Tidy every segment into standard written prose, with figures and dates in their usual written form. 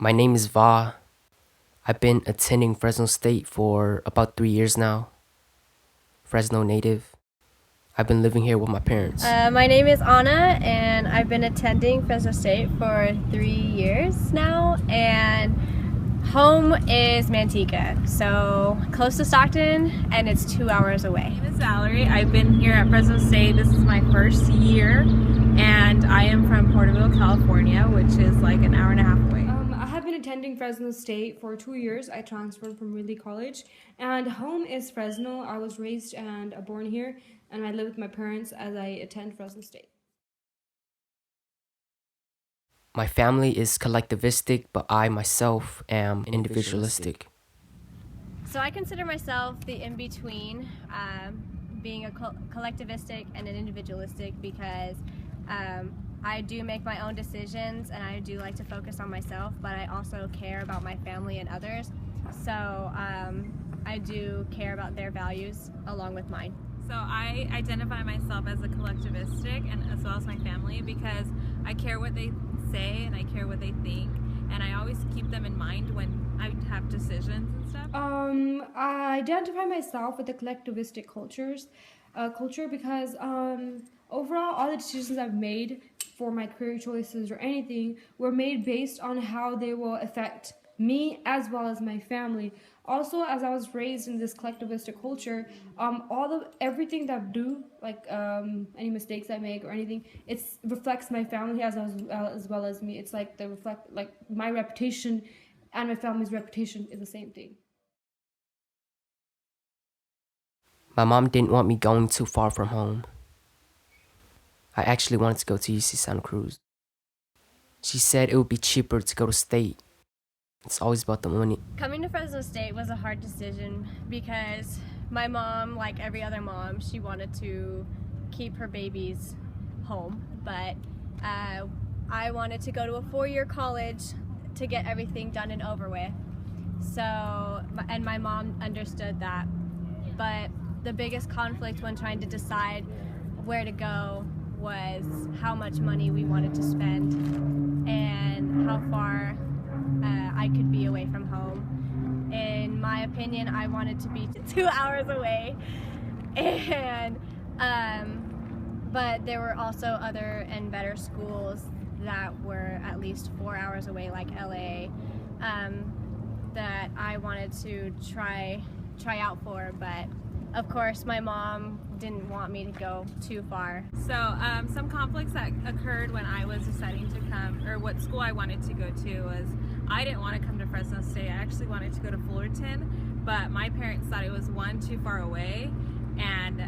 My name is Va. I've been attending Fresno State for about 3 years now. Fresno native. I've been living here with my parents. My name is Anna, and I've been attending Fresno State for 3 years now, and home is Manteca, so close to Stockton, and it's 2 hours away. My name is Valerie. I've been here at Fresno State. This is my first year, and I am from Porterville, California, which is like an hour and a half away. I have been attending Fresno State for 2 years. I transferred from Ridley College, and home is Fresno. I was raised and born here, and I live with my parents as I attend Fresno State. My family is collectivistic, but I myself am individualistic. So I consider myself the in-between, being a collectivistic and an individualistic, because I do make my own decisions and I do like to focus on myself, but I also care about my family and others. So I do care about their values along with mine. So I identify myself as a collectivistic and as well as my family because I care what they say and I care what they think, and I always keep them in mind when I have decisions and stuff. I identify myself with the collectivistic culture because overall all the decisions I've made for my career choices or anything were made based on how they will affect me as well as my family. Also, as I was raised in this collectivistic culture, everything that I do, like any mistakes I make or anything, it reflects my family as well as me. It's like my reputation and my family's reputation is the same thing. My mom didn't want me going too far from home. I actually wanted to go to UC Santa Cruz. She said it would be cheaper to go to state. It's always about the money. Coming to Fresno State was a hard decision because my mom, like every other mom, she wanted to keep her babies home, but I wanted to go to a 4-year college to get everything done and over with. So, and my mom understood that, but the biggest conflict when trying to decide where to go was how much money we wanted to spend and how far I could be away from home. In my opinion, I wanted to be 2 hours away, and but there were also other and better schools that were at least 4 hours away, like LA, that I wanted to try out for, but of course my mom didn't want me to go too far. So some conflicts that occurred when I was deciding to come, or what school I wanted to go to, was I didn't want to come to Fresno State. I actually wanted to go to Fullerton, but my parents thought it was one, too far away, and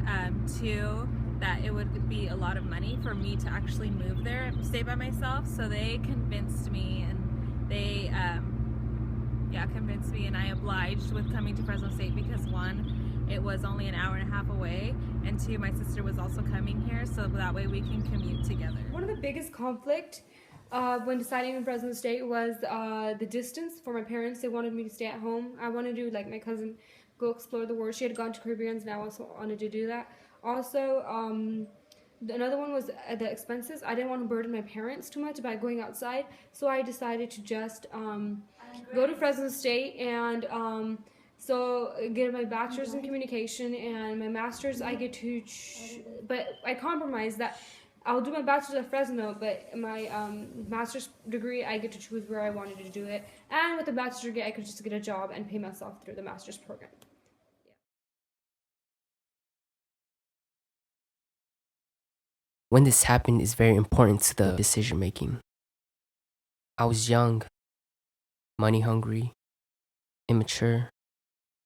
two, that it would be a lot of money for me to actually move there and stay by myself. So they convinced me, and they convinced me, and I obliged with coming to Fresno State because one, it was only an hour and a half away, and two, my sister was also coming here, so that way we can commute together. One of the biggest conflict when deciding in Fresno State was the distance for my parents. They wanted me to stay at home. I wanted to, like my cousin, go explore the world. She had gone to Caribbeans, and I also wanted to do that. Also, another one was the expenses. I didn't want to burden my parents too much by going outside, so I decided to just go to Fresno State and so get my bachelor's in communication and my master's. I get to, but I compromised that I'll do my bachelor's at Fresno, but my master's degree I get to choose where I wanted to do it. And with the bachelor's degree, I could just get a job and pay myself through the master's program. When this happened is very important to the decision making. I was young, money hungry, immature,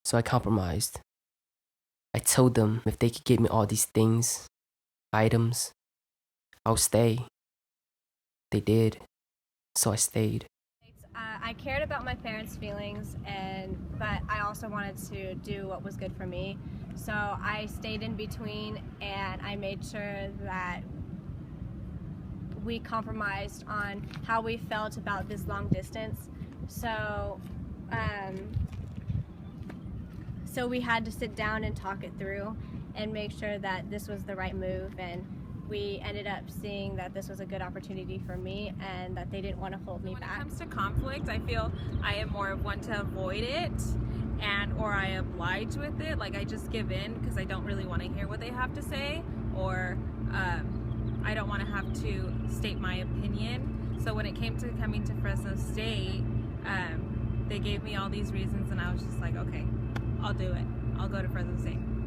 so I compromised. I told them if they could get me all these things, items, I'll stay. They did, so I stayed. I cared about my parents' feelings, but I also wanted to do what was good for me. So I stayed in between, and I made sure that we compromised on how we felt about this long distance. So we had to sit down and talk it through and make sure that this was the right move, and we ended up seeing that this was a good opportunity for me and that they didn't want to hold me When back. it comes to conflict, I feel I am more of one to avoid it, or I oblige with it. Like I just give in because I don't really want to hear what they have to say, or I don't want to have to state my opinion. So when it came to coming to Fresno State, they gave me all these reasons and I was just like, okay, I'll do it. I'll go to Fresno State.